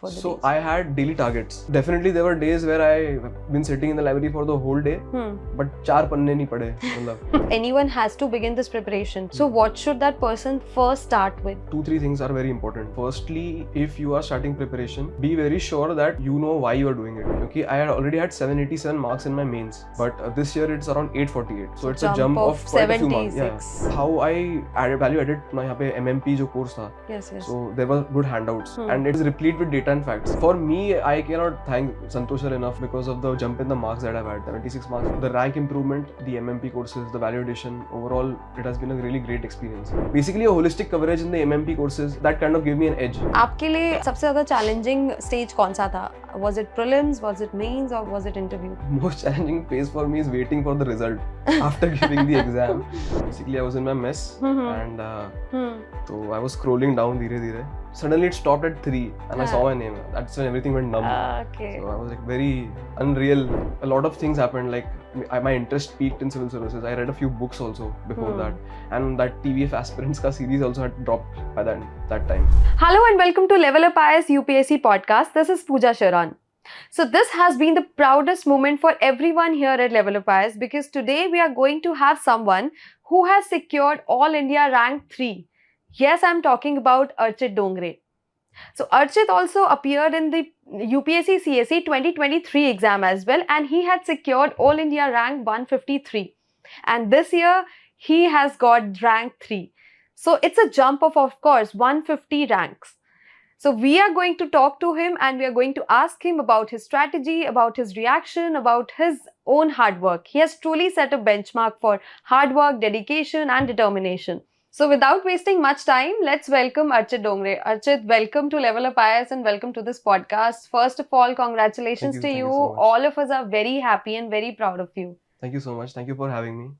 for the So days? I had daily targets. Definitely there were days where I've been sitting in the library for the whole day, but 4 पन्ने नहीं पढ़े मतलब. Anyone has to begin this preparation. So what should that person first start with? 2-3 things are very important. Firstly, if you are starting preparation, be very sure that you know why you are doing it. Okay, I had already had 787 marks in my mains, but this year it's around 848. So it's a jump of quite a few marks. 76. Yeah. How I value added ना यहाँ पे MMP जो course था. Yes. So there were good handouts and it is replete with data and facts. For me, I cannot thank Santosh sir enough because of the jump in the marks that I've had. 76 marks, the rank improvement, the MMP courses, the value addition. Overall, it has been a really great experience. Basically, a holistic coverage in the MMP courses that kind of gave me an edge. आपके लिए सबसे ज़्यादा challenging stage कौन सा था? Was it prelims? Was it mains? Or was it interview? Most challenging phase for me is waiting for the result after giving the exam. Basically, I was in my mess and so I was scrolling down धीरे-धीरे. Suddenly it stopped at 3 and I saw my name. That's when everything went numb. Okay. So I was like very unreal. A lot of things happened. Like my interest peaked in civil services. I read a few books also before that, and that TVF aspirants ka series also had dropped by that time. Hello and welcome to LevelUp IAS UPSC Podcast. This is Pooja Sharan. So this has been the proudest moment for everyone here at LevelUp IAS because today we are going to have someone who has secured All India Rank 3. Yes, I'm talking about Archit Dongre. So Archit also appeared in the UPSC CSE 2023 exam as well, and he had secured All India rank 153. And this year he has got rank 3. So it's a jump of course, 150 ranks. So we are going to talk to him and we are going to ask him about his strategy, about his reaction, about his own hard work. He has truly set a benchmark for hard work, dedication and determination. So without wasting much time, let's welcome Archit Dongre. Archit, welcome to LevelUp IAS and welcome to this podcast. First of all, congratulations to you. Thank you so much. All of us are very happy and very proud of you. Thank you so much. Thank you for having me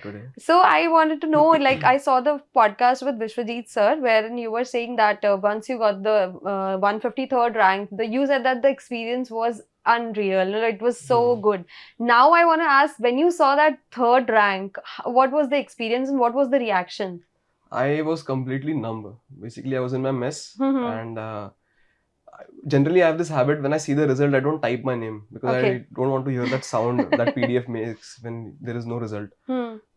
today. So I wanted to know, like I saw the podcast with Vishwajit sir, wherein you were saying that once you got the 153rd rank, you said that the experience was unreal. It was so good. Now I want to ask, when you saw that 3rd rank, what was the experience and what was the reaction? I was completely numb. Basically, I was in my mess and generally I have this habit when I see the result, I don't type my name because I don't want to hear that sound that PDF makes when there is no result.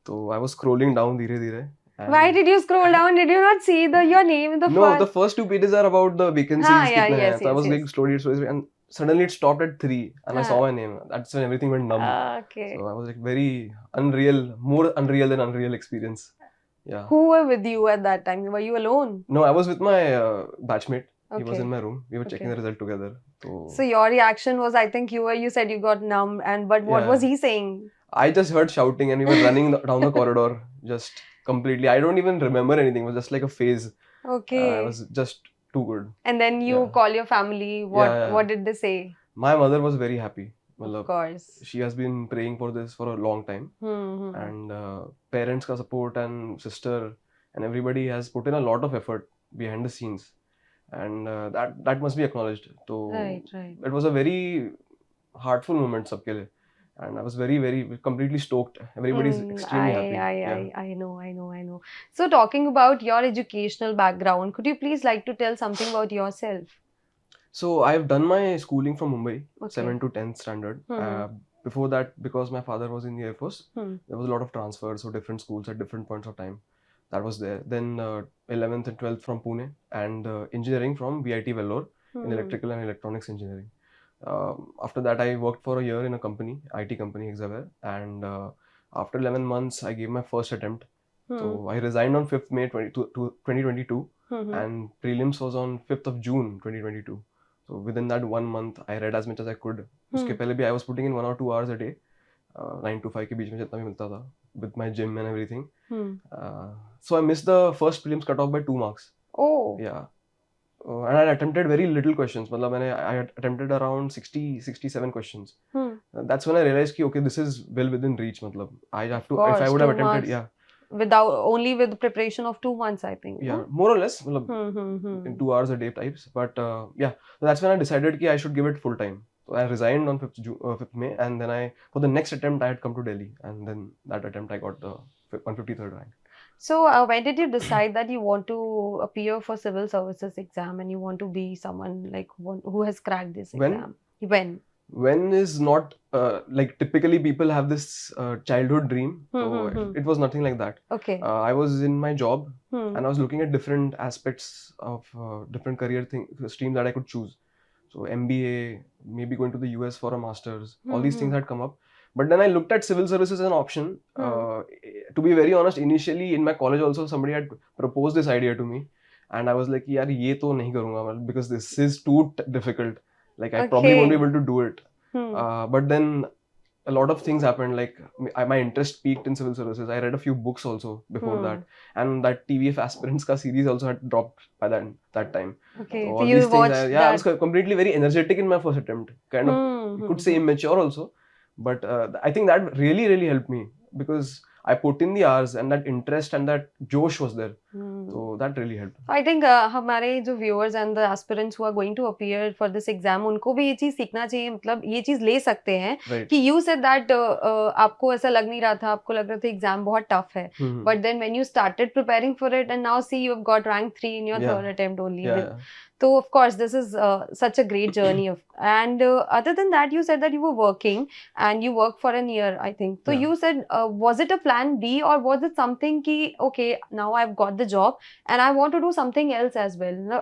So I was scrolling down धीरे-धीरे. Why did you scroll down? Did you not see your name in the first? No, the first 2 pages are about the vacancies. Yes, so I was going slowly and suddenly it stopped at 3 and I saw my name. That's when everything went numb. Okay. So I was like very unreal, more unreal than unreal experience. Yeah. Who were with you at that time? Were you alone? No, I was with my batchmate. Okay. He was in my room. We were checking the result together. So your reaction was, I think you said you got numb, but what was he saying? I just heard shouting and we were running down the corridor just completely. I don't even remember anything. It was just like a phase. Okay. It was just too good. And then you call your family. What did they say? My mother was very happy. Of course. She has been praying for this for a long time. And parents' ka support and sister and everybody has put in a lot of effort behind the scenes. And that must be acknowledged. So right. It was a very heartful moment sabke liye. And I was very, very completely stoked. Everybody's extremely happy. I know. So talking about your educational background, could you please like to tell something about yourself? So I've done my schooling from Mumbai, 7th to 10th standard. Before that, because my father was in the Air Force, there was a lot of transfers, so different schools at different points of time. That was there. Then 11th and 12th from Pune and engineering from VIT Vellore in electrical and electronics engineering. After that, I worked for a year in a company, IT company, Exaware. And after 11 months, I gave my first attempt. So I resigned on 5th May 2022 and prelims was on 5th of June 2022. So within that 1 month, I read as much as I could. Uske pehle bhi I was putting in 1 or 2 hours a day, 9 to 5 ke beech mein jitna bhi milta tha, with my gym and everything. So I missed the first prelims cut off by 2 marks. Oh. Yeah. And I attempted very little questions. I had attempted around 67 questions. That's when I realized कि okay, this is well within reach. I have to, if I would have attempted, only with preparation of 2 months, I think. Yeah, more or less, in 2 hours a day types. But so that's when I decided that I should give it full time. So I resigned on 5th May, and then for the next attempt I had come to Delhi, and then that attempt I got the 153rd rank. So when did you decide that you want to appear for civil services exam and you want to be someone like who has cracked this exam? When is not like typically people have this childhood dream. So it was nothing like that. Okay. I was in my job and I was looking at different aspects of different career stream that I could choose. So MBA, maybe going to the US for a master's, all these things had come up. But then I looked at civil services as an option. To be very honest, initially in my college also somebody had proposed this idea to me. And I was like, yaar, ye to nahi karunga, because this is too difficult. Like I probably won't be able to do it. But then a lot of things happened. Like my interest peaked in civil services. I read a few books also before that, and that TVF aspirants ka series also had dropped by that time. Okay, so you watched that? I was completely very energetic in my first attempt. Kind of, you could say immature also, but I think that really helped me because I put in the hours and that interest and that josh was there. So that really helped. I think हमारे जो viewers and the aspirants who are going to appear for this exam, उनको भी ये चीज सीखना चाहिए, मतलब ये चीज ले सकते हैं कि you said that आपको ऐसा लग नहीं रहा था, आपको लग रहा था exam बहुत tough है, but then when you started preparing for it and now see you have got rank 3 in your third attempt only. So of course this is such a great journey and other than that you said that you were working and you worked for a year, I think. So you said was it a plan B or was it something ki okay, now I've got the job and I want to do something else as well.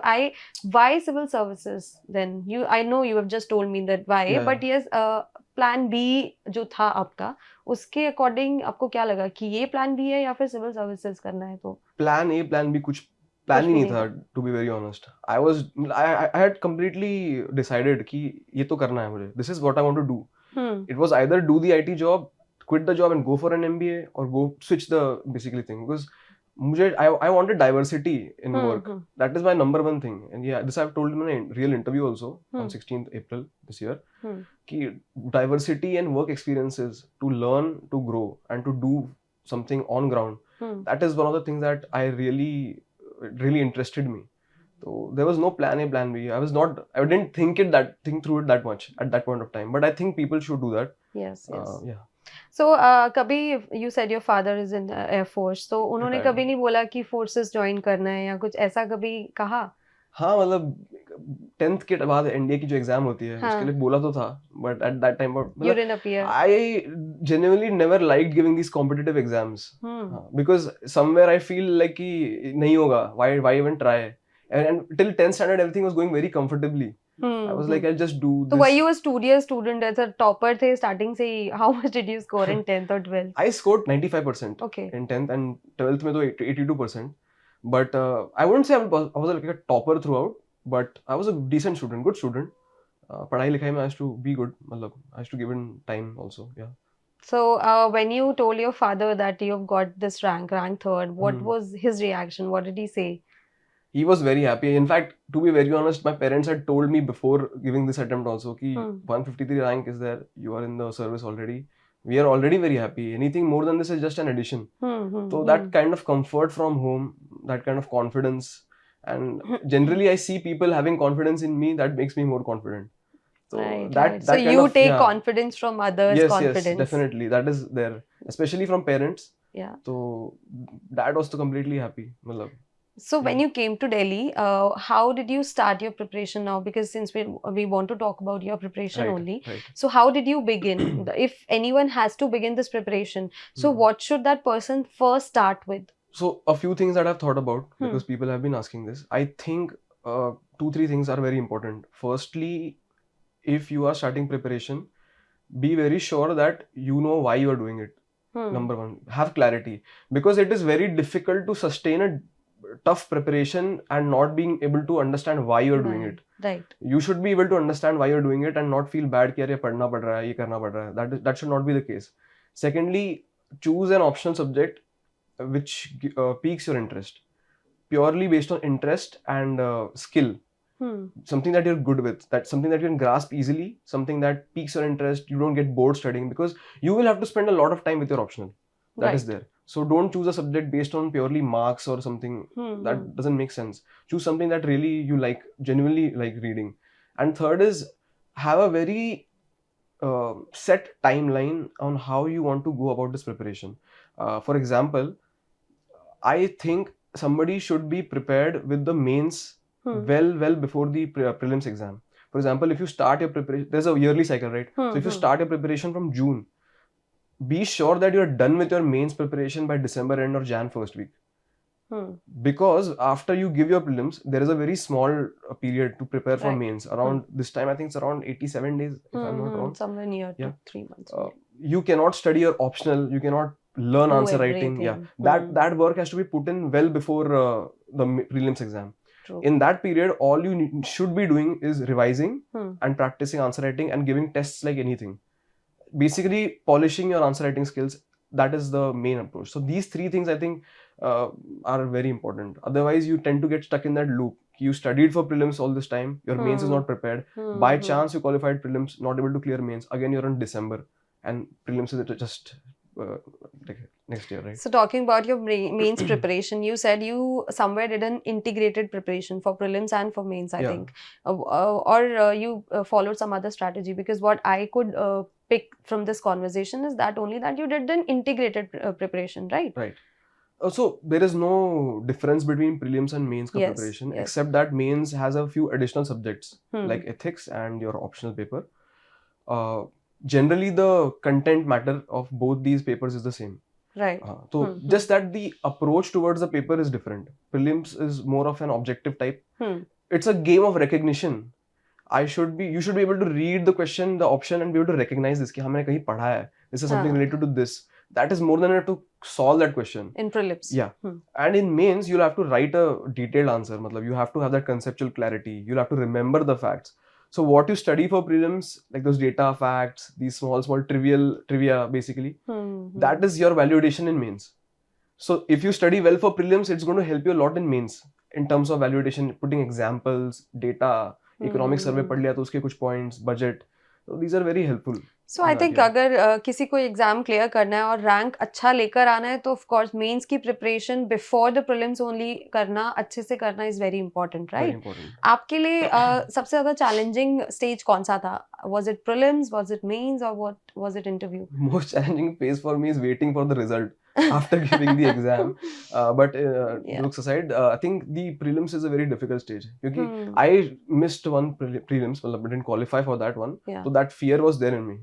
Why civil services then? I know you have just told me that why, but yes, plan B जो था आपका, उसके according आपको क्या लगा कि ये plan B है या फिर civil services करना है? तो plan A, plan B कुछ plan ही नहीं था, to be very honest. I had completely decided कि ये तो करना है मुझे. This is what I want to do. It was either do the IT job, quit the job and go for an MBA, or go switch the basically thing, because I wanted diversity in work. That is my number one thing. And yeah, this I've told in my real interview also on 16th April this year. Ki diversity and work experiences to learn, to grow and to do something on ground. That is one of the things that I really interested me. So there was no plan A, plan B. I didn't think through it that much at that point of time. But I think people should do that. Yes. Yeah. So कभी you said your father is in Air Force. So उन्होंने कभी नहीं बोला कि forces join करना है या कुछ ऐसा कभी कहा? हाँ, मतलब 10th के बाद NDA की जो एग्जाम होती है उसके लिए बोला तो था, but at that time you didn't appear. I genuinely never liked giving these competitive exams because somewhere I feel like कि नहीं होगा, why even try, and till 10th standard everything was going very comfortably. I was like, I'll just do this. So were you a studious student as a topper थे starting से? How much did you score in 10th or 12th? I scored 95% in 10th and 12th में तो 82%. But I wouldn't say I was like a topper throughout, but I was a decent student, good student. पढ़ाई लिखाई में I used to be good. मतलब I used to give in time also. Yeah. So when you told your father that you've got this rank 3rd, what was his reaction? What did he say? He was very happy. In fact, to be very honest, my parents had told me before giving this attempt also कि 153 rank is there. You are in the service already. We are already very happy. Anything more than this is just an addition. So that kind of comfort from home, that kind of confidence, and generally I see people having confidence in me, that makes me more confident. So that so you take confidence from others. Confidence. Yes, definitely. That is there, especially from parents. Yeah. So that was completely happy. So when you came to Delhi, how did you start your preparation now? Because since we want to talk about your preparation only. Right. So how did you begin? If anyone has to begin this preparation, so what should that person first start with? So a few things that I've thought about, because people have been asking this. I think 2-3 things are very important. Firstly, if you are starting preparation, be very sure that you know why you are doing it. Number one, have clarity, because it is very difficult to sustain a tough preparation and not being able to understand why you're doing it. Right. You should be able to understand why you're doing it and not feel bad कि यार ये पढ़ना पड़ रहा है, ये करना पड़ रहा है. That should not be the case. Secondly, choose an optional subject which piques your interest, purely based on interest and skill. Something that you're good with, that's something that you can grasp easily, something that piques your interest. You don't get bored studying, because you will have to spend a lot of time with your optional. That is there. So don't choose a subject based on purely marks or something. That doesn't make sense. Choose something that really you like, genuinely like reading. And third is, have a very set timeline on how you want to go about this preparation. For example, I think somebody should be prepared with the mains well before the prelims exam. For example, if you start your preparation, there's a yearly cycle, right? So if you start your preparation from June, be sure that you're done with your mains preparation by December end or Jan first week. Because after you give your prelims, there is a very small period to prepare for mains. Around this time, I think it's around 87 days, if I'm not wrong. Somewhere near to 3 months. You cannot study your optional, you cannot learn answer writing. That work has to be put in well before the prelims exam. True. In that period, all you should be doing is revising and practicing answer writing and giving tests like anything. Basically, polishing your answer writing skills. That is the main approach. So these 3 things, I think, are very important. Otherwise, you tend to get stuck in that loop. You studied for prelims all this time. Your mains is not prepared. By chance, you qualified prelims, not able to clear mains. Again, you're in December, and prelims is just next year, right? So talking about your mains preparation, you said you somewhere did an integrated preparation for prelims and for mains, I think, or you followed some other strategy, because what I could pick from this conversation is that only that you did an integrated preparation, right? Right. So there is no difference between prelims and mains preparation, except that mains has a few additional subjects like ethics and your optional paper. Generally, the content matter of both these papers is the same. Right. So just that the approach towards the paper is different. Prelims is more of an objective type. It's a game of recognition. You should be able to read the question, the option, and be able to recognize this. Ki, humne kahin padha hai. This is something related to this. That is more than enough to solve that question. In prelims. Yeah. And in mains, you'll have to write a detailed answer. Matlab, you have to have that conceptual clarity. You'll have to remember the facts. So what you study for prelims, like those data facts, these small trivia basically, that is your validation in mains. So if you study well for prelims, it's going to help you a lot in mains in terms of validation, putting examples, data, economic survey पढ़ लिया तो उसके कुछ points, budget. So these are very helpful. So I think अगर किसी को exam clear करना है और रैंक अच्छा लेकर आना है तो ऑफ कोर्स मेंस की preparation before the prelims only करना, अच्छे से करना इज वेरी इंपॉर्टेंट, राइट? आपके लिए सबसे ज्यादा चैलेंजिंग स्टेज कौन सा था? Was it prelims, was it mains, or what was it interview? Most challenging phase for me is waiting for the result after giving the exam. But jokes aside, I think the prelims is a very difficult stage. Because I missed one prelims, I didn't qualify for that one. So that fear was there in me.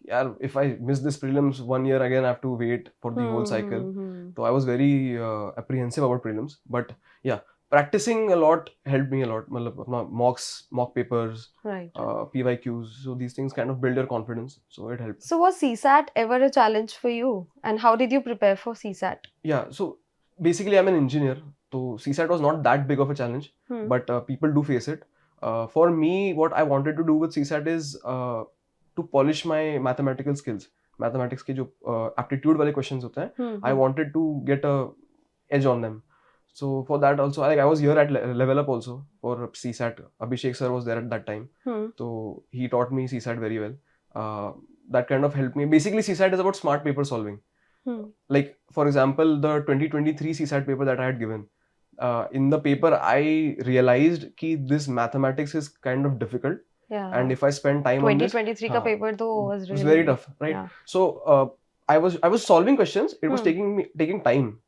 Yeah, if I miss this prelims 1 year again, I have to wait for the whole cycle. So I was very apprehensive about prelims. But yeah, practicing a lot helped me a lot. Mock papers, PYQs. So these things kind of build your confidence. So it helped. So was CSAT ever a challenge for you? And how did you prepare for CSAT? Yeah, so basically I'm an engineer. So CSAT was not that big of a challenge. But people do face it. For me, what I wanted to do with CSAT is to polish my mathematical skills. Mathematics के जो aptitude वाले questions होते हैं, I wanted to get a edge on them. So for that also, I was here at LevelUp also for CSAT. Abhishek sir was there at that time. So he taught me CSAT very well. That kind of helped me. Basically, CSAT is about smart paper solving. Like for example, the 2023 CSAT paper that I had given. In the paper, I realized that this mathematics is kind of difficult. Yeah. And if I spend time on this, 2023 ka paper was really very tough, right? Yeah. So I was solving questions. It was taking time,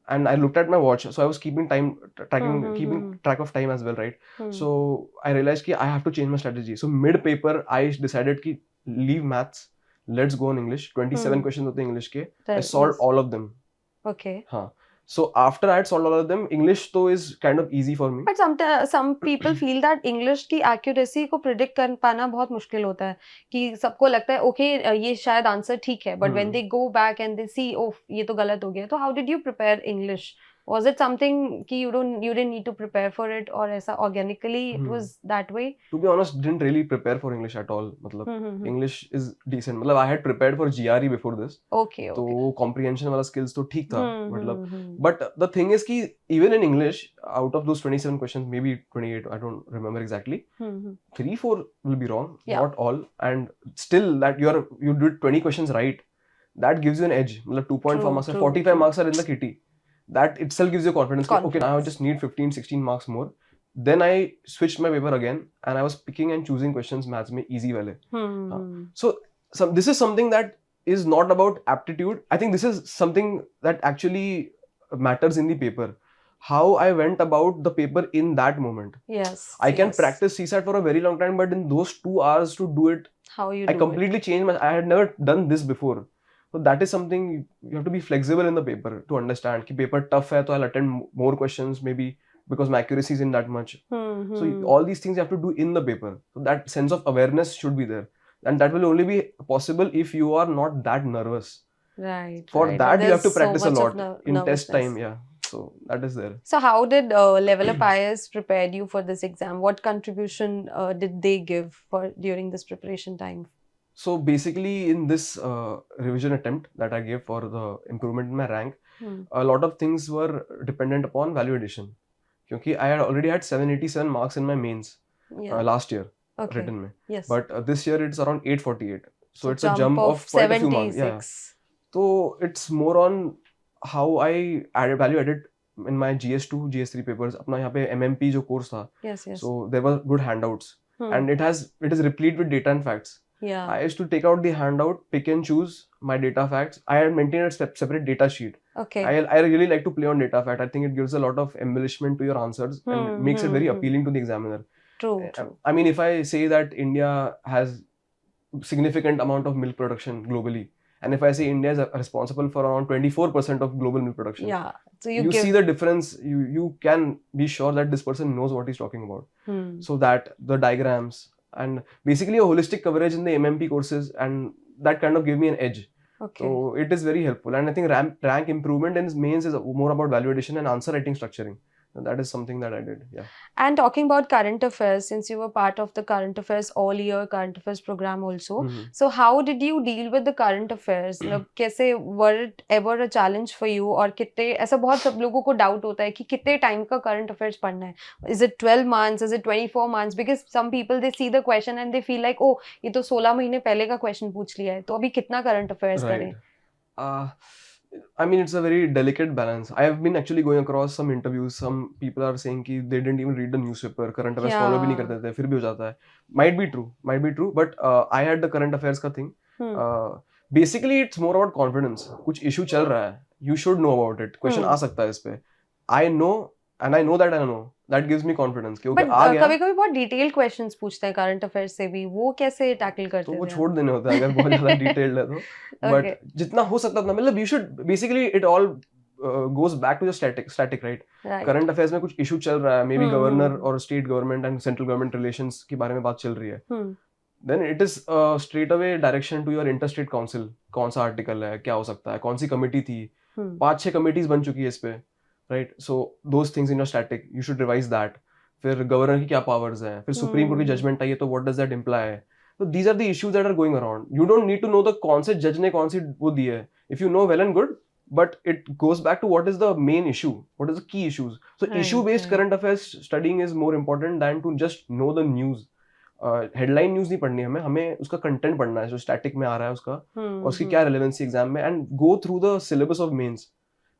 and I looked at my watch. So I was keeping keeping track of time as well, right? So I realized that I have to change my strategy. So mid paper, I decided to leave maths. Let's go on English. 27 questions hote English ke. I solved all of them. Okay. So after I had solved all of them, English though is kind of easy for me. But some people feel that English की accuracy को predict कर पाना बहुत मुश्किल होता है कि सबको लगता है okay ये शायद आंसर ठीक है, but when they go back and they see oh ये तो गलत हो गया. तो how did you prepare English? Was it something कि you didn't need to prepare for it, or ऐसा organically it was that way? To be honest, didn't really prepare for English at all. मतलब English is decent. मतलब I had prepared for GRE before this. Okay. तो comprehension वाला skills तो ठीक था. मतलब but the thing is कि even in English, out of those 27 questions, maybe 28, I don't remember exactly. 3-4 will be wrong, not all. And still that you did 20 questions right. That gives you an edge. मतलब 2.4 marks, 45 marks are in the kitty. That itself gives you confidence. Okay, now I just need 15-16 marks more. Then I switched my paper again and I was picking and choosing questions maths mein easy wale. So this is something that is not about aptitude. I think this is something that actually matters in the paper. How I went about the paper in that moment. Yes. I can practice CSAT for a very long time, but in those 2 hours to do it, I completely changed. I had never done this before. So that is something you have to be flexible in the paper to understand. कि paper tough है, तो I'll attend more questions maybe because my accuracy isn't that much. So all these things you have to do in the paper. So that sense of awareness should be there, and that will only be possible if you are not that nervous. Right. For that you have to practice a lot in test time. Yeah. So that is there. So how did LevelUp IAS prepare you for this exam? What contribution did they give during this preparation time? So basically in this revision attempt that I gave for the improvement in my rank, a lot of things were dependent upon value addition. Because I had already had 787 marks in my mains last year written mein. Yes. But this year it's around 848. So it's a jump of quite a few marks. Yeah. So it's more on how I value added in my GS2, GS3 papers. अपना यहाँ पे MMP जो course था. Yes. So there were good handouts, and it is replete with data and facts. Yeah. I used to take out the handout, pick and choose my data facts. I had maintained a separate data sheet. Okay. I really like to play on data fact. I think it gives a lot of embellishment to your answers and makes it very appealing to the examiner. True. I mean, if I say that India has significant amount of milk production globally, and if I say India is responsible for around 24% of global milk production, yeah, so you see the difference. You can be sure that this person knows what he's talking about. So that the diagrams and basically a holistic coverage in the MMP courses, and that kind of gave me an edge. Okay. So it is very helpful, and I think rank improvement in mains is more about value addition and answer writing structuring. And that is something that I did. Yeah. And talking about current affairs, since you were part of the current affairs all year current affairs program also, so how did you deal with the current affairs? मतलब कैसे were it ever a challenge for you? और कितने ऐसा बहुत सब लोगों को doubt होता है कि कितने time का current affairs पढ़ना है? Is it 12 months? Is it 24 months? Because some people they see the question and they feel like, oh ये तो 16 महीने पहले का question पूछ लिया है, तो अभी कितना current affairs करें? I mean, it's a very delicate balance. I have been actually going across some interviews. Some people are saying कि they didn't even read the newspaper, current affairs follow भी नहीं करते थे, फिर भी हो जाता है. Might be true. But I had the current affairs का thing. Basically, it's more about confidence. कुछ issue चल रहा है, you should know about it. Question आ सकता है इस पे. I know, and I know that I know. That gives me confidence. क्योंकि आ गया. कभी-कभी बहुत detailed questions पूछते हैं current affairs से भी. वो कैसे tackle करते हैं? तो वो छोड़ देने होते हैं अगर बहुत ज़्यादा detailed है तो. But जितना हो सकता था, मतलब you should basically it all goes back to the static, right? Current affairs में कुछ issue चल रहा है, maybe governor or state government and central government relations के बारे में बात चल रही है. Then it is straight away direction to your interstate council. कौन सा article है, क्या हो सकता है, कौन सी committee थी, 5-6 committees बन चुकी है इस पे. Right, so those things in your static, you should revise that. फिर governor की क्या powers हैं, फिर Supreme Court की judgment आई है तो what does that imply? So these are the issues that are going around. You don't need to know the कौन से judge ने कौन सी वो दी है. If you know, well and good, but it goes back to what is the main issue, what is the key issues. So issue-based current affairs studying is more important than to just know the news. Headline news नहीं पढ़नी है हमें उसका content पढ़ना है जो static में आ रहा है उसका और उसकी क्या relevancy exam में, and go through the syllabus of mains.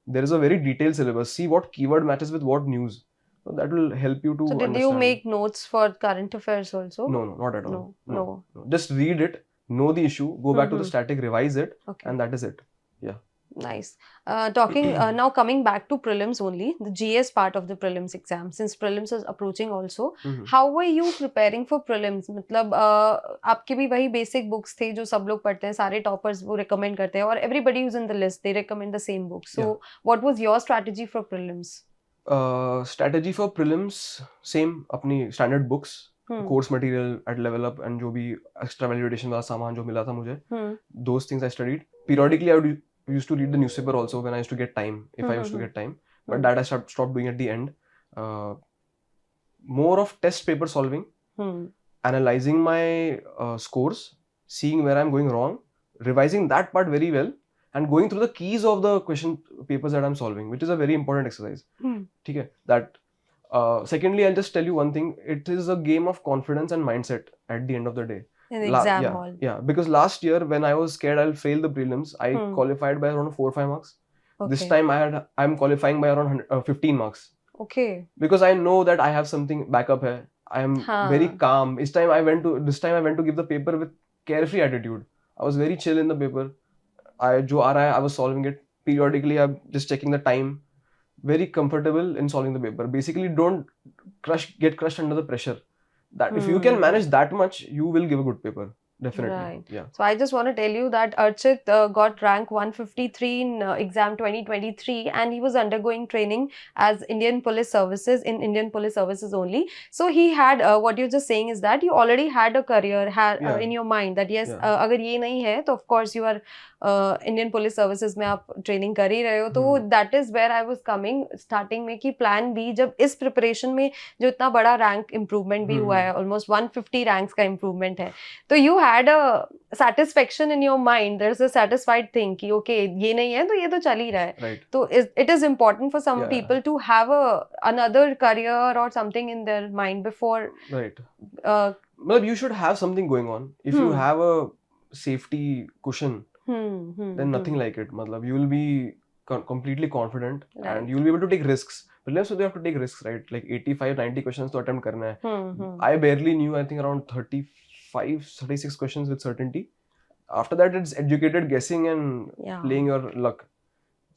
There is a very detailed syllabus. See what keyword matches with what news. So that will help you to understand. So did you make notes for current affairs also? No, not at all. No. Just read it, know the issue, go back to the static, revise it, and that is it. Yeah. Nice. Now coming back to prelims only, the GS part of the prelims exam, since prelims is approaching also, how were you preparing for prelims? मतलब आपके भी वही basic books थे जो सब लोग पढ़ते हैं, सारे toppers वो recommend करते हैं और everybody who's in the list they recommend the same books. So what was your strategy for prelims? Strategy for prelims same, अपनी standard books, course material at LevelUp and जो भी extra validation वाला सामान जो मिला था मुझे, those things I studied. Periodically I used to read the newspaper also when I used to get time, if I used to get time, but that I stopped doing at the end. More of test paper solving, analyzing my scores, seeing where I'm going wrong, revising that part very well, and going through the keys of the question papers that I'm solving, which is a very important exercise. Okay, that secondly, I'll just tell you one thing, it is a game of confidence and mindset at the end of the day. In the exam hall. Yeah, because last year when I was scared I'll fail the prelims, I qualified by around 4 or 5 marks. Okay. This time I'm qualifying by around 15 marks. Okay. Because I know that I have something backup hai. I am very calm. This time I went to give the paper with carefree attitude. I was very chill in the paper. जो आ रहा है I was solving it. Periodically I'm just checking the time. very comfortable in solving the paper. Basically, don't get crushed under the pressure. That if you can manage that much, you will give a good paper. Definitely. Right. Yeah. So I just want to tell you that Archit got rank 153 in exam 2023, and he was undergoing training as Indian Police Services in Indian Police Services only. So he had what you're just saying is that you already had a career in your mind that yes, अगर ये नहीं है तो of course you are Indian Police Services में आप training कर ही रहे हो, तो that is where I was coming starting में कि plan B जब इस preparation में जो इतना बड़ा rank improvement भी हुआ है, almost 150 ranks का improvement है, तो you had a satisfaction in your mind. There's a satisfied thing कि okay ये नहीं है तो ये तो चल ही रहा है. Right. So it is important for some people to have another career or something in their mind before. Right. Well, you should have something going on. If you have a safety cushion, then nothing like it. Matlab, you will be completely confident and you will be able to take risks. Prelims, so you have to take risks, right? Like 85-90 questions to attempt karna hai. I barely knew, I think around 35-36 questions with certainty. After that, it's educated guessing and playing your luck.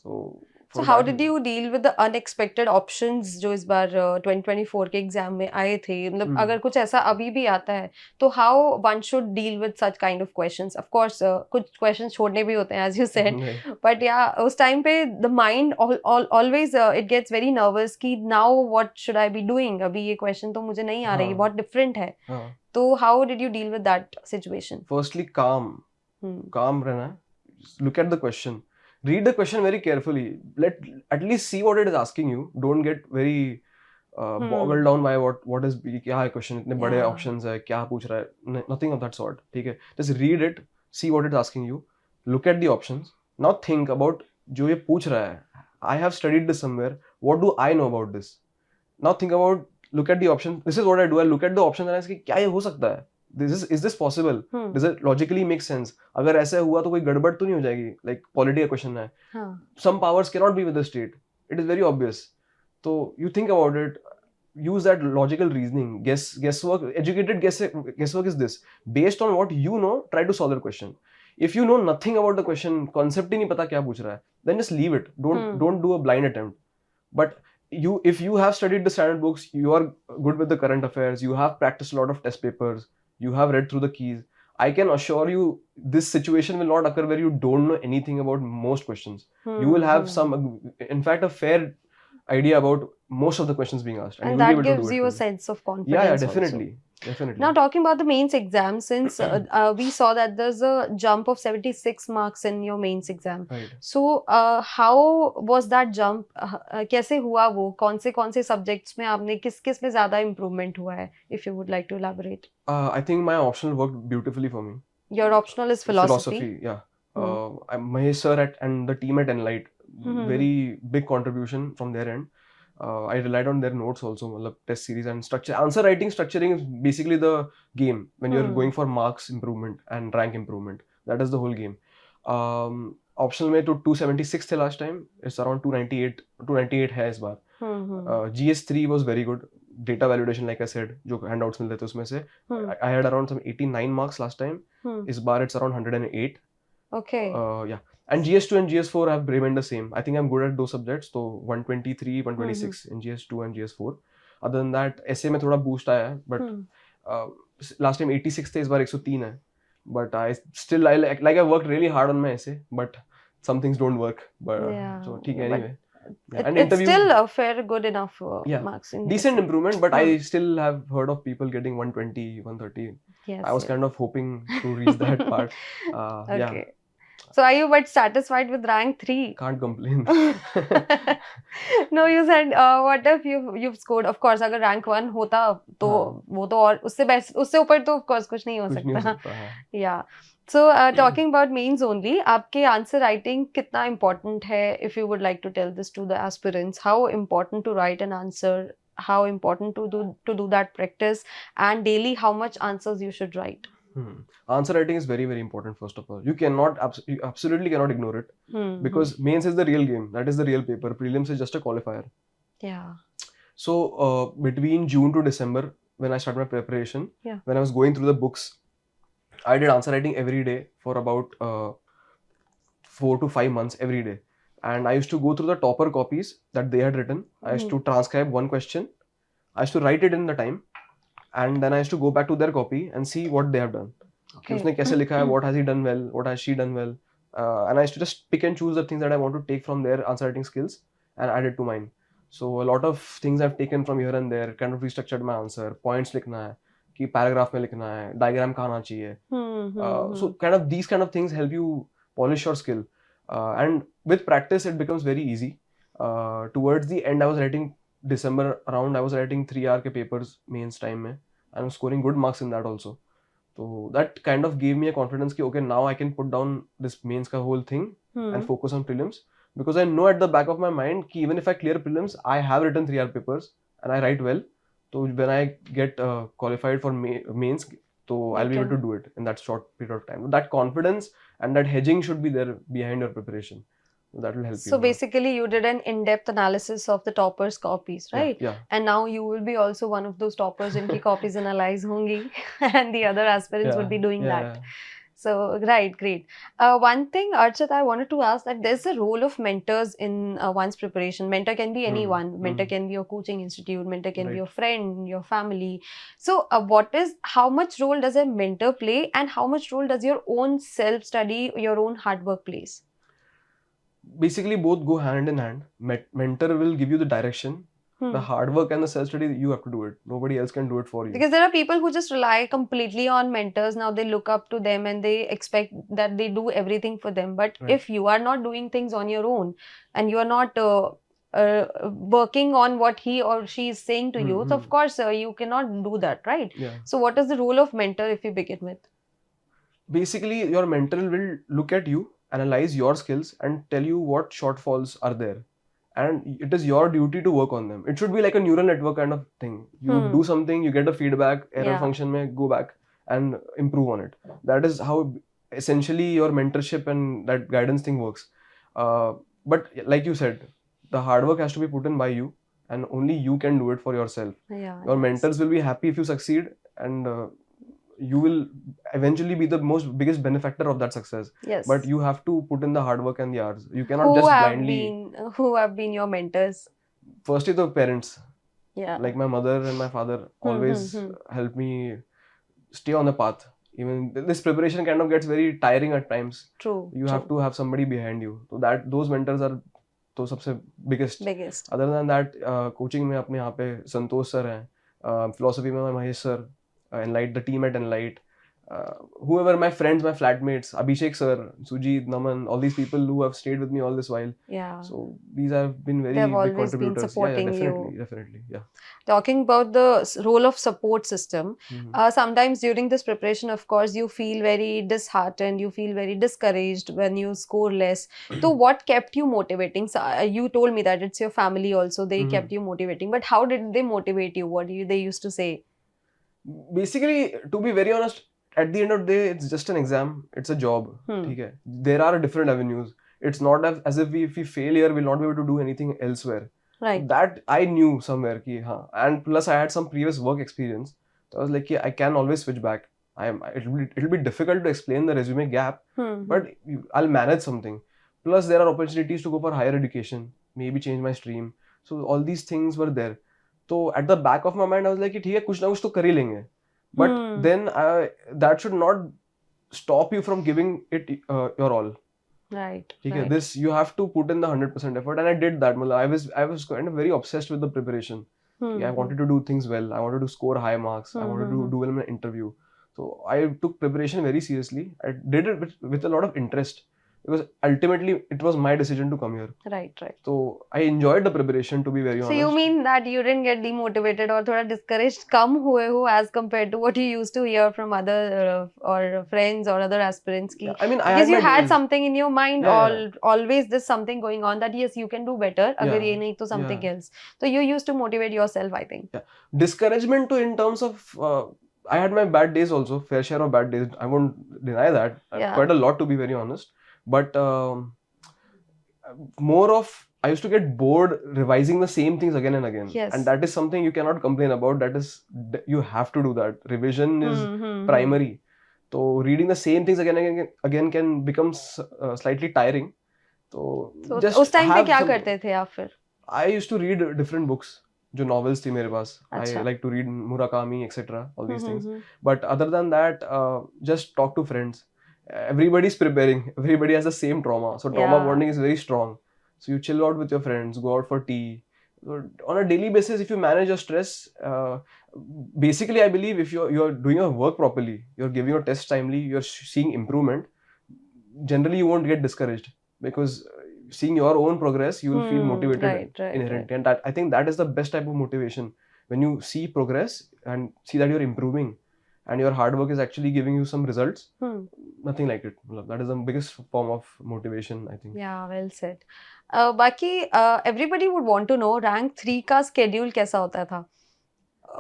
So how did you deal with the unexpected options जो इस बार 2024 के exam में आए थे? मतलब अगर कुछ ऐसा अभी भी आता है तो how one should deal with such kind of questions? Of course कुछ questions छोड़ने भी होते हैं as you said, but yeah उस time पे the mind always it gets very nervous कि now what should I be doing? अभी ये question तो मुझे नहीं आ रही, बहुत different है. तो how did you deal with that situation? Firstly, calm रहना. Look at the question. Read the question very carefully. Let at least see what it is asking you. Don't get very boggled down by what is क्या है question, इतने बड़े options है, क्या पूछ रहा है, nothing of that sort. ठीक है? Just read it, see what it is asking you, look at the options. Now think about जो ये पूछ रहा है. I have studied this somewhere. What do I know about this? Now think about, look at the options. This is what I do. I look at the options and I say क्या ये हो सकता है? Is this possible? Does it logically make sense? अगर ऐसा हुआ तो कोई गड़बड़ तो नहीं हो जाएगी? Like polity का question है. Some powers cannot be with the state. It is very obvious. So you think about it. Use that logical reasoning. Guesswork. Educated guesswork is this. Based on what you know, try to solve the question. If you know nothing about the question, concept ही नहीं पता क्या पूछ रहा है, then just leave it. Don't do a blind attempt. But if you have studied the standard books, you are good with the current affairs, you have practiced a lot of test papers, you have read through the keys, I can assure you this situation will not occur where you don't know anything about most questions. You will have in fact, a fair idea about most of the questions being asked. And that gives you a sense of confidence. Yeah, definitely. Definitely. Now talking about the mains exam, since we saw that there's a jump of 76 marks in your mains exam. Right. So how was that jump? कैसे हुआ वो? कौन से subjects में आपने किस में ज़्यादा improvement हुआ है? If you would like to elaborate. I think my optional worked beautifully for me. Your optional is philosophy. Philosophy, yeah. Mahesh sir and the team at Enlight, very big contribution from their end. I relied on their notes also, test series and structure. Answer writing, structuring is basically the game when you're going for marks improvement and rank improvement. That is the whole game. Optional में तो 276 थे last time. It's around 298 है इस बार. GS3 was very good. Data validation, like I said, जो handouts मिलते थे उसमें से. I had around some 89 marks last time. इस बार it's around 108. Okay. Yeah. And GS2 and GS4 have remained the same. I think I'm good at those subjects. So 123, 126 in GS2 and GS4. Other than that, essay में थोड़ा boost आया है. But last time 86 थे, इस बार 103 है. But I worked really hard on my essay. But some things don't work. But so ठीक है anyway. And it's still a fair, good enough marks. Decent improvement, but I still have heard of people getting 120, 130. Yes, I was kind of hoping to reach that part. Okay. Yeah. So are you but satisfied with rank 3? Can't complain. No, you said what if you've scored? Of course, अगर rank 1 होता तो वो तो और उससे ऊपर तो of course कुछ नहीं हो सकता. Yeah. So talking about mains only, आपके answer writing कितना important है? If you would like to tell this to the aspirants, how important to write an answer? How important to do that practice, and daily how much answers you should write? Answer writing is very, very important. First of all, you absolutely cannot ignore it, because mains is the real game. That is the real paper. Prelims is just a qualifier. Yeah. So between June to December, when I started my preparation, when I was going through the books, I did answer writing every day for about 4 to 5 months every day. and I used to go through the topper copies that they had written. I used to transcribe one question. I used to write it in the time, and then I used to go back to their copy and see what they have done. कि उसने कैसे लिखा है, what has he done well, what has she done well, and I used to just pick and choose the things that I want to take from their answer writing skills and add it to mine. So a lot of things I've taken from here and there, kind of restructured my answer. Points लिखना है, कि paragraph में लिखना है, diagram कहाँ आना चाहिए. So kind of these kind of things help you polish your skill, and with practice it becomes very easy. Towards the end, I was writing December around. I was writing 3 hour के papers mains time में, and I was scoring good marks in that also. So that kind of gave me a confidence कि okay, now I can put down this mains का whole thing and focus on prelims, because I know at the back of my mind कि even if I clear prelims, I have written 3 hour papers and I write well. So when I get qualified for mains, so I'll be able to do it in that short period of time. That confidence and that hedging should be there behind your preparation. That will help you. So basically you did an in-depth analysis of the toppers copies, right? Yeah. And now you will be also one of those toppers in ki copies analyze hongi and the other aspirants would be doing that. So right, great. One thing, Archit, I wanted to ask that there's a role of mentors in one's preparation. Mentor can be anyone. Mentor can be your coaching institute. Mentor can be your friend, your family. So how much role does a mentor play, and how much role does your own self-study, your own hard work plays? Basically both go hand in hand. Mentor will give you the direction. The hard work and the self-study, you have to do it. Nobody else can do it for you. Because there are people who just rely completely on mentors. Now they look up to them and they expect that they do everything for them. But if you are not doing things on your own and you are not working on what he or she is saying to you, so of course you cannot do that, right? So what is the role of mentor if you begin with? Basically, your mentor will look at you, analyze your skills and tell you what shortfalls are there, and it is your duty to work on them. It should be like a neural network kind of thing. You do something, you get a feedback, error function mein go back and improve on it. That is how essentially your mentorship and that guidance thing works. But like you said, the hard work has to be put in by you, and only you can do it for yourself. Your mentors will be happy if you succeed, and you will eventually be the biggest benefactor of that success. But you have to put in the hard work and the hours. You cannot just blindly. Who have been your mentors? Firstly, the parents. Like my mother and my father always help me stay on the path. Even this preparation kind of gets very tiring at times. You have to have somebody behind you. So those mentors are तो सबसे biggest. Other than that, coaching में अपने यहाँ पे संतोष sir हैं, philosophy में Mahesh sir, Enlight, the team at Enlight, whoever my friends, my flatmates, Abhishek sir, Sujit, Naman, all these people who have stayed with me all this while. So these have been very big contributors. They've always been supporting you. Definitely. Talking about the role of support system, sometimes during this preparation, of course, you feel very disheartened, you feel very discouraged when you score less. So what kept you motivating? So, you told me that it's your family also, they kept you motivating. But how did they motivate you? What they used to say? Basically, to be very honest, at the end of the day, it's just an exam. It's a job. Okay? There are different avenues. It's not as if if we fail here, we'll not be able to do anything elsewhere. Right. That I knew somewhere. And plus, I had some previous work experience. So I was like, I can always switch back. It'll be difficult to explain the resume gap, but I'll manage something. Plus, there are opportunities to go for higher education, maybe change my stream. So all these things were there. So at the back of my mind, I was like, ठीक है, कुछ ना कुछ तो कर ही लेंगे. But then that should not stop you from giving it your all. Right. This you have to put in the 100% effort, and I did that. I was kind of very obsessed with the preparation. I wanted to do things well. I wanted to score high marks. I wanted to do well in an interview. So I took preparation very seriously. I did it with a lot of interest, because ultimately it was my decision to come here. Right. So I enjoyed the preparation, to be very honest. So you mean that you didn't get demotivated or thoda discouraged kam hue ho as compared to what you used to hear from other or friends or other aspirants ki? I mean, because you had something in your mind, always there's something going on that yes, you can do better. Agar ye nahi to something else. So you used to motivate yourself, I think. Discouragement too, in terms of I had my bad days also, fair share of bad days. I won't deny that. Quite a lot, to be very honest. But more of, I used to get bored revising the same things again and again. And that is something you cannot complain about. That is, you have to do that. Revision is primary. So reading the same things again and again can become slightly tiring. तो So उस time पे क्या करते थे आप फिर? I used to read different books. जो novels थी मेरे पास. अच्छा. I like to read Murakami, etc. All these things. But other than that, just talk to friends. Everybody's preparing. Everybody has the same trauma. So trauma bonding is very strong. So you chill out with your friends, go out for tea. So on a daily basis, if you manage your stress, basically I believe if you're doing your work properly, you're giving your tests timely, you're seeing improvement, generally you won't get discouraged because seeing your own progress, you will feel motivated inherently. And I think that is the best type of motivation. When you see progress and see that you're improving and your hard work is actually giving you some results, nothing like it. That is the biggest form of motivation, I think. Yeah, well said. बाकी everybody would want to know rank 3 का schedule कैसा होता था?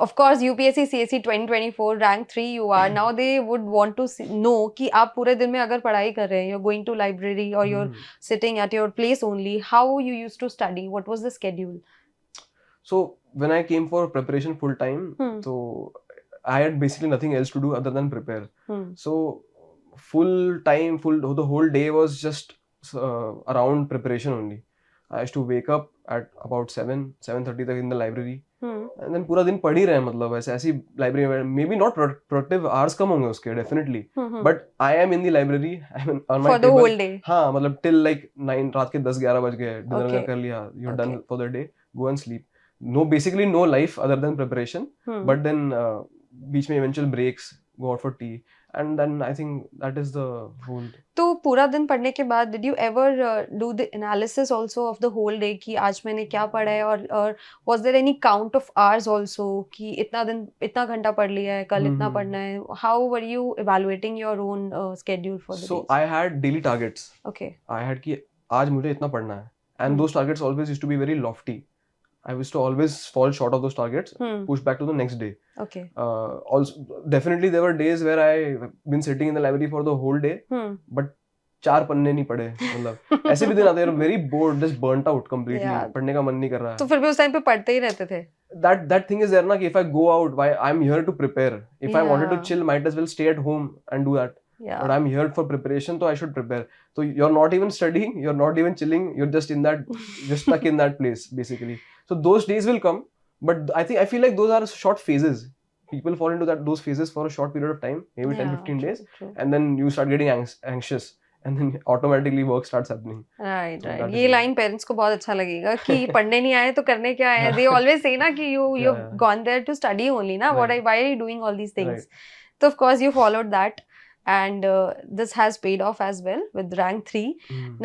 Of course, UPSC CSE 2024 rank 3 you are. Now they would want to know कि आप पूरे दिन में अगर पढ़ाई कर रहे हैं, you're going to library or you're sitting at your place only. How you used to study? What was the schedule? So when I came for preparation full time, so I had basically nothing else to do other than prepare. So the whole day was just around preparation only. I used to wake up at about 7:30 तक in the library. And then पूरा दिन पढ़ ही रहे हैं, मतलब ऐसी library में may be not productive hours कम होंगे उसके definitely, but I am in the library, I am on my table. हाँ, मतलब टिल लाइक 9 रात के 10-11 बज गए, डिनर कर लिया, you are done for the day, go and sleep. Basically no life other than preparation. But then बीच में eventual breaks, go out for tea, and then I think that is the whole. तो पूरा दिन पढ़ने के बाद did you ever do the analysis also of the whole day कि आज मैंने क्या पढ़ा है, और was there any count of hours also कि इतना घंटा पढ़ लिया है, कल इतना पढ़ना है? How were you evaluating your own schedule for the days? So I had daily targets. Okay. I had कि आज मुझे इतना पढ़ना है, and those targets always used to be very lofty. I used to always fall short of those targets, push back to the next day. Okay. Also, definitely there were days where I've been sitting in the library for the whole day, but 4 पन्ने नहीं पढ़े, मतलब ऐसे भी दिन आते हैं very bored, just burnt out completely. पढ़ने का मन नहीं कर रहा है. तो फिर भी उस टाइम पे पढ़ते ही रहते थे. That thing is there ना कि if I go out, why I'm here to prepare. If I wanted to chill, might as well stay at home and do that. But I'm here for preparation, so I should prepare. So you're not even studying, you're not even chilling, you're just stuck in that place basically. So those days will come, but I feel like those are short phases. People fall into those phases for a short period of time, maybe 10-15 days, and then you start getting anxious, and then automatically work starts happening. Right. ये line parents को बहुत अच्छा लगेगा कि पढ़ने नहीं आए तो करने क्या है? They always say ना कि you've gone there to study only ना. Why are you doing all these things? So of course you followed that. And this has paid off as well with rank 3.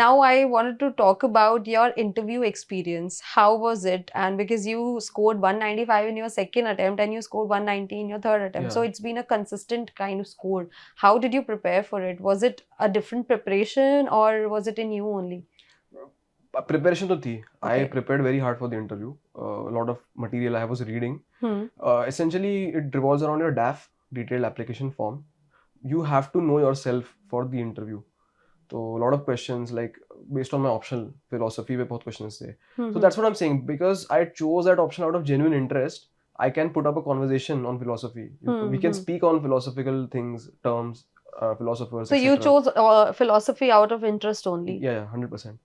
Now I wanted to talk about your interview experience. How was it? And because you scored 195 in your second attempt and you scored 190 in your third attempt, so it's been a consistent kind of score. How did you prepare for it? Was it a different preparation or was it in you only? Preparation to thi. I prepared very hard for the interview. A lot of material I was reading. Essentially it revolves around your DAF, detailed application form. You have to know yourself for the interview. So a lot of questions, like based on my optional philosophy पे बहुत questions थे. So that's what I'm saying, because I chose that option out of genuine interest. I can put up a conversation on philosophy. We can speak on philosophical things, terms, philosophers. So you chose philosophy out of interest only. Yeah, 100%.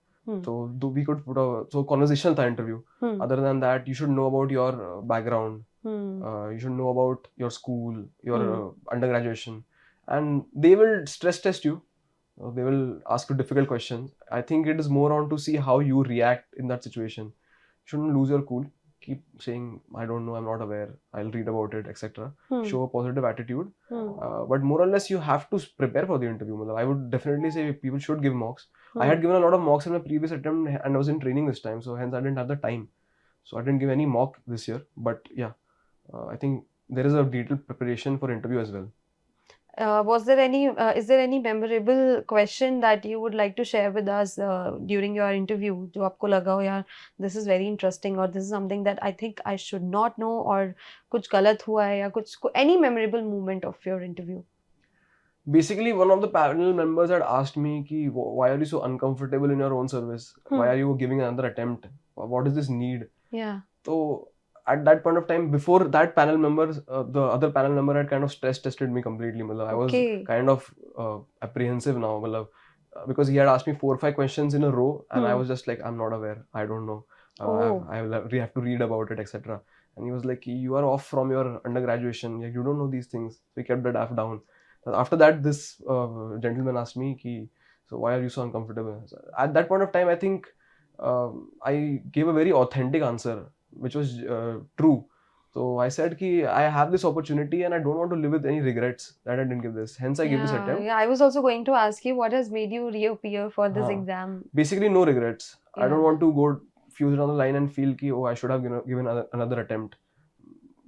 So we could put so conversational था interview. Other than that, you should know about your background. You should know about your school, your undergraduation. And they will stress test you. They will ask you difficult questions. I think it is more on to see how you react in that situation. You shouldn't lose your cool. Keep saying, I don't know, I'm not aware, I'll read about it, etc. Show a positive attitude. But more or less, you have to prepare for the interview. I would definitely say people should give mocks. I had given a lot of mocks in my previous attempt and I was in training this time. So hence I didn't have the time. So I didn't give any mock this year. But yeah, I think there is a detailed preparation for interview as well. Is there any memorable question that you would like to share with us during your interview? जो आपको लगा हो यार, this is very interesting, or this is something that I think I should not know, or कुछ गलत हुआ है या कुछ any memorable moment of your interview? Basically, one of the panel members had asked me कि why are you so uncomfortable in your own service? Why are you giving another attempt? What is this need? Yeah. So at that point of time, before that panel member, the other panel member had kind of stress tested me completely. I was kind of apprehensive now. because he had asked me 4 or 5 questions in a row, and I Hmm. was just like, I'm not aware, I don't know. Oh. We have to read about it, etc. And he was like, you are off from your undergraduation, you don't know these things. We kept the DAF down. After that, this gentleman asked me, so why are you so uncomfortable? So at that point of time, I think I gave a very authentic answer, which was true. So I said, I have this opportunity and I don't want to live with any regrets that I didn't give this. Hence, I gave this attempt. Yeah, I was also going to ask you what has made you reappear for this exam. Basically, no regrets. I don't Yeah. want to go few years down the line and feel I should have given another attempt.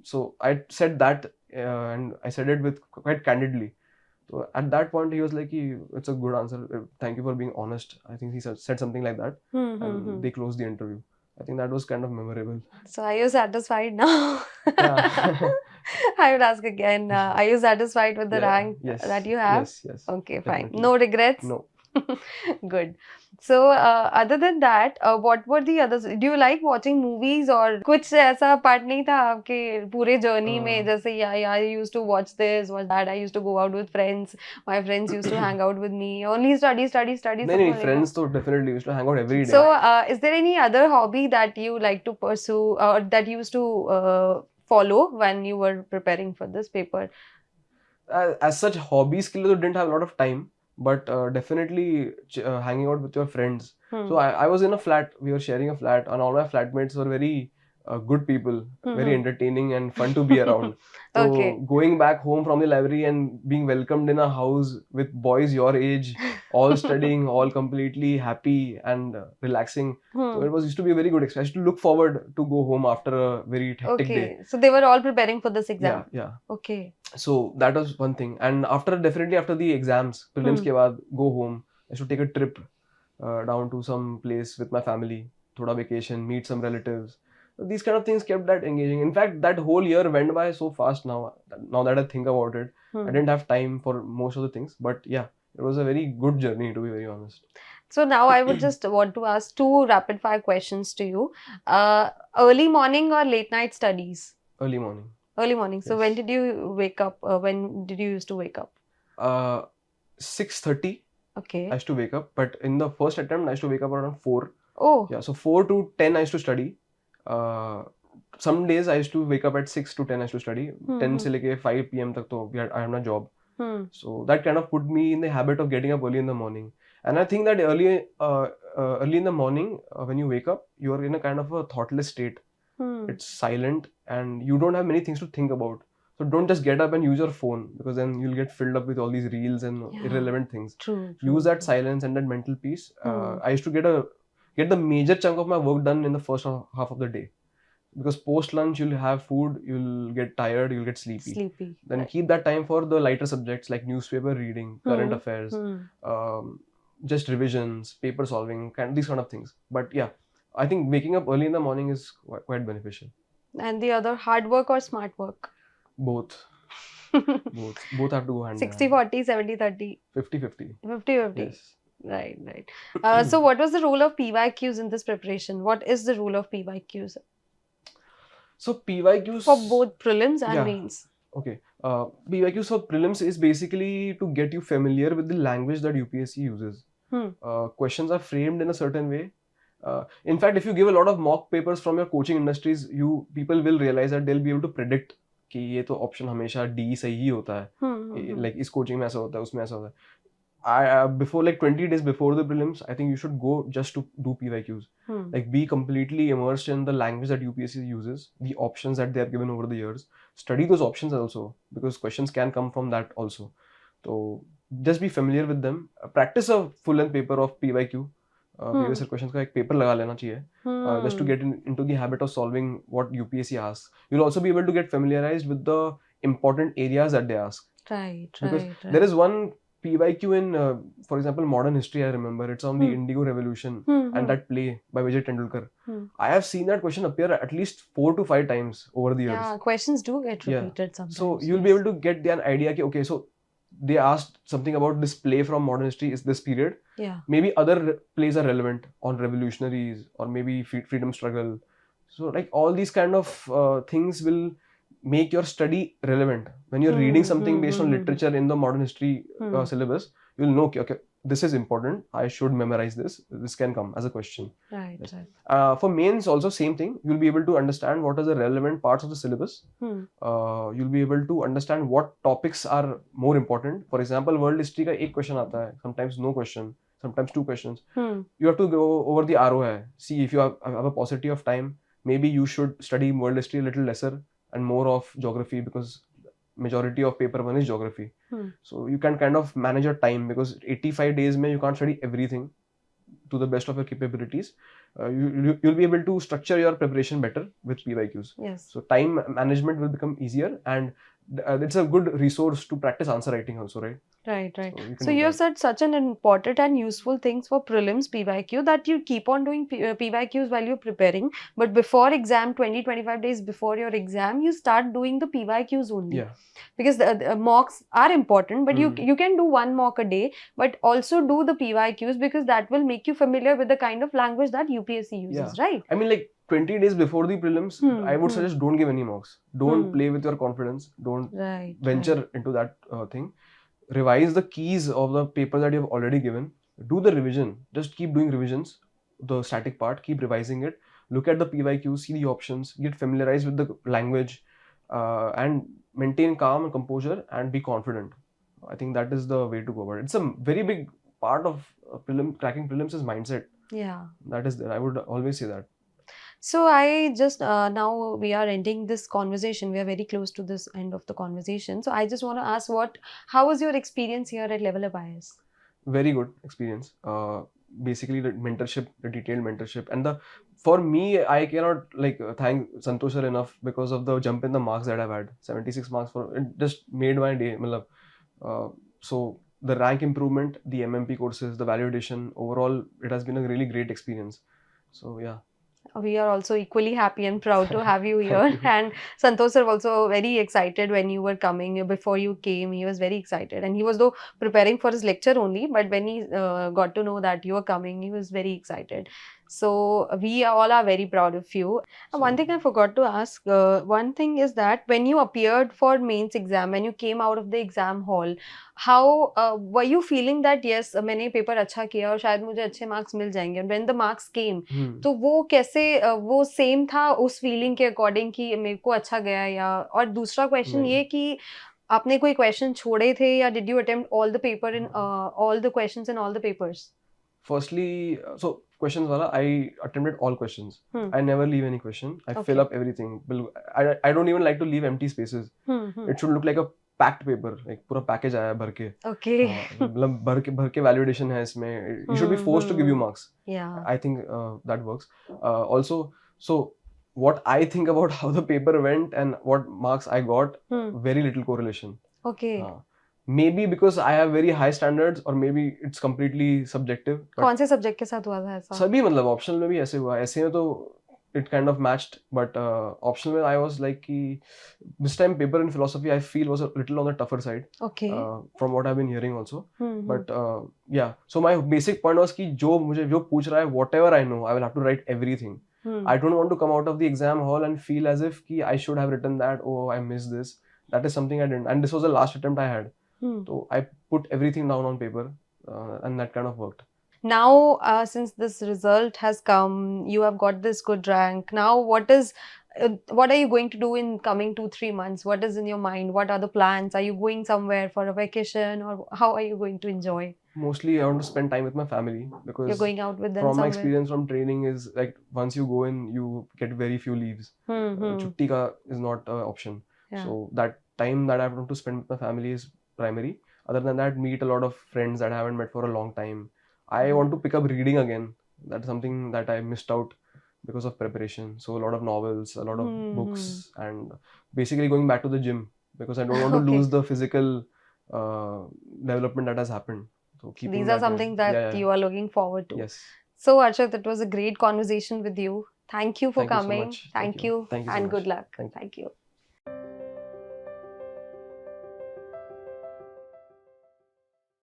So I said that, and I said it with quite candidly. So at that point, he was like, it's a good answer. Thank you for being honest. I think he said something like that. And they closed the interview. I think that was kind of memorable. So are you satisfied now? Yeah. I would ask again, are you satisfied with the rank Yes. that you have? Yes. Okay, Definitely. fine. No regrets? No. Good. So, other than that, what were the others? Do you like watching movies or कुछ ऐसा part नहीं था आपके पूरे journey में जैसे yeah, I used to watch this, watch that. I used to go out with friends. My friends used to hang out with me. Only study. No, friends तो definitely used to hang out every day. So, is there any other hobby that you like to pursue or that you used to follow when you were preparing for this paper? As such, hobbies के लिए तो didn't have a lot of time. But definitely hanging out with your friends. So I was in a flat, we were sharing a flat, and all my flatmates were very good people, very entertaining and fun to be around. So going back home from the library and being welcomed in a house with boys your age, all studying, all completely happy and relaxing. So it used to be a very good experience. I used to look forward to go home after a very hectic day. So they were all preparing for this exam? Yeah. Okay. So that was one thing. And definitely after the exams, prelims के बाद, go home. I used to take a trip down to some place with my family, thoda vacation, meet some relatives. So these kind of things kept that engaging. In fact, that whole year went by so fast now. Now that I think about it, I didn't have time for most of the things. But yeah, it was a very good journey, to be very honest. So now I would just want to ask 2 rapid fire questions to you. Early morning or late night studies? Early morning. Early morning. So Yes. when did you wake up? When did you used to wake up? 6:30. Okay. I used to wake up, but in the first attempt, I used to wake up around 4. Oh. Yeah, so 4 to 10 I used to study. Some days I used to wake up at 6 to 10 I used to study. 10 से लेके 5 p.m. तक तो I had my job. So that kind of put me in the habit of getting up early in the morning. And I think that early in the morning, when you wake up, you are in a kind of a thoughtless state. It's silent and you don't have many things to think about. So don't just get up and use your phone, because then you'll get filled up with all these reels and irrelevant things. True. Use that silence and that mental peace. I used to get the major chunk of my work done in the first half of the day. Because post lunch you'll have food, you'll get tired, you'll get sleepy. Then keep that time for the lighter subjects like newspaper reading, current affairs, just revisions, paper solving, these kind of things. But yeah, I think waking up early in the morning is quite beneficial. And the other, hard work or smart work? Both. Both have to go hand in hand. 60-40, 70-30. 50-50. 50-50. Yes. Right. So what was the role of PYQs in this preparation? What is the role of PYQs? So PYQs for both prelims and mains. Okay. PYQs for prelims is basically to get you familiar with the language that UPSC uses. Questions are framed in a certain way. In fact, if you give a lot of mock papers from your coaching industries, people will realize that they'll be able to predict कि ये तो option हमेशा D सही ही होता है, like इस coaching में ऐसा होता है, उसमें ऐसा होता है. Before, like 20 days before the prelims, I think you should go just to do PYQs. Like be completely immersed in the language that UPSC uses, the options that they have given over the years. Study those options also, because questions can come from that also. So just be familiar with them. Practice a full-length paper of PYQ. Previous questions का एक paper लगा लेना चाहिए, just to get into the habit of solving what UPSC asks. You'll also be able to get familiarized with the important areas that they ask. Right. There is one PYQ in, for example, modern history. I remember it's on the Indigo Revolution and that play by Vijay Tendulkar. I have seen that question appear at least 4 to 5 times over the years. Yeah, questions do get repeated sometimes. So you'll be able to get an idea. Okay, so they asked something about this play from modern history is this period. Yeah. Maybe other plays are relevant on revolutionaries or maybe freedom struggle. So like all these kind of things will make your study relevant. When you're reading something based on literature in the modern history syllabus, you'll know, okay, this is important, I should memorize this. This can come as a question. Right. Yes. Right. For mains also same thing. You'll be able to understand what are the relevant parts of the syllabus. You'll be able to understand what topics are more important. For example, world history का एक question आता है. Sometimes no question. Sometimes 2 questions. You have to go over the ROI. See if you have a paucity of time. Maybe you should study world history a little lesser and more of geography, because majority of paper 1 is geography. So you can kind of manage your time, because 85 days mein you can't study everything to the best of your capabilities. You'll be able to structure your preparation better with PYQs. Yes. So time management will become easier, and it's a good resource to practice answer writing also, right? Right. So you have said such an important and useful things for prelims PYQ that you keep on doing PYQs while you're preparing. But before exam, 20-25 days before your exam, you start doing the PYQs only. Yeah. Because the mocks are important, but you can do 1 mock a day, but also do the PYQs, because that will make you familiar with the kind of language that UPSC uses, right? I mean, like 20 days before the prelims, I would suggest don't give any mocks. Don't play with your confidence. Don't venture into that thing. Revise the keys of the paper that you have already given. Do the revision. Just keep doing revisions. The static part, keep revising it. Look at the PYQ, see the options, get familiarized with the language, and maintain calm and composure and be confident. I think that is the way to go about it. It's a very big part of cracking prelims is mindset. Yeah. That is there. I would always say that. So I just, now we are ending this conversation. We are very close to this end of the conversation. So I just want to ask, how was your experience here at LevelUp IAS? Very good experience. Basically the mentorship, the detailed mentorship, and for me, I cannot thank Santosh sir enough because of the jump in the marks that I've had. 76 marks it just made my day. So the rank improvement, the MMP courses, the validation, overall, it has been a really great experience. So yeah. We are also equally happy and proud to have you here. And Santosh sir also very excited when you were coming. Before you came, he was very excited. And he was though preparing for his lecture only. But when he got to know that you were coming, he was very excited. So we all are very proud of you. One thing I forgot to ask, one thing is that when you appeared for mains exam, when you came out of the exam hall, how were you feeling that yes, मैंने paper अच्छा किया और शायद मुझे अच्छे marks मिल जाएंगे? And when the marks came, तो वो कैसे वो same था उस feeling के according कि मेरे को अच्छा गया या? और दूसरा question ये कि आपने कोई question छोड़े थे या did you attempt all the paper in all the questions in all the papers? Firstly, so questions wala, I attempted all questions. I never leave any question. I fill up everything. I don't even like to leave empty spaces. It should look like a packed paper, like पूरा package आया भर के. Okay. मतलब भर के validation है इसमें. You should be forced to give you marks. Yeah. I think that works. Also, so what I think about how the paper went and what marks I got, very little correlation. Okay. Maybe because I have very high standards, or maybe it's completely subjective. कौन से subject के साथ हुआ था ऐसा? सभी मतलब optional में भी ऐसे हुआ. ऐसे में तो it kind of matched, but optional में I was like कि this time paper in philosophy I feel was a little on the tougher side. Okay. From what I've been hearing also. But yeah, so my basic point was कि जो मुझे जो पूछ रहा है, whatever I know, I will have to write everything. I don't want to come out of the exam hall and feel as if कि I should have written that. Oh, I missed this. That is something I didn't, and this was the last attempt I had. So I put everything down on paper, and that kind of worked. Now, since this result has come, you have got this good rank. Now, what are you going to do in coming 2-3 months? What is in your mind? What are the plans? Are you going somewhere for a vacation, or how are you going to enjoy? Mostly, I want to spend time with my family, because you're going out with them from somewhere. My experience from training is like once you go in, you get very few leaves. Chutti ka is not an option. Yeah. So that time that I want to spend with my family is primary. Other than that, meet a lot of friends that I haven't met for a long time. I want to pick up reading again. That's something that I missed out because of preparation. So a lot of novels, a lot of books, and basically going back to the gym, because I don't want to lose the physical development that has happened. So these are something that you are looking forward to. Yes. So Archit, it was a great conversation with you. Thank you for coming. So much. Thank you. And good luck. Thank you.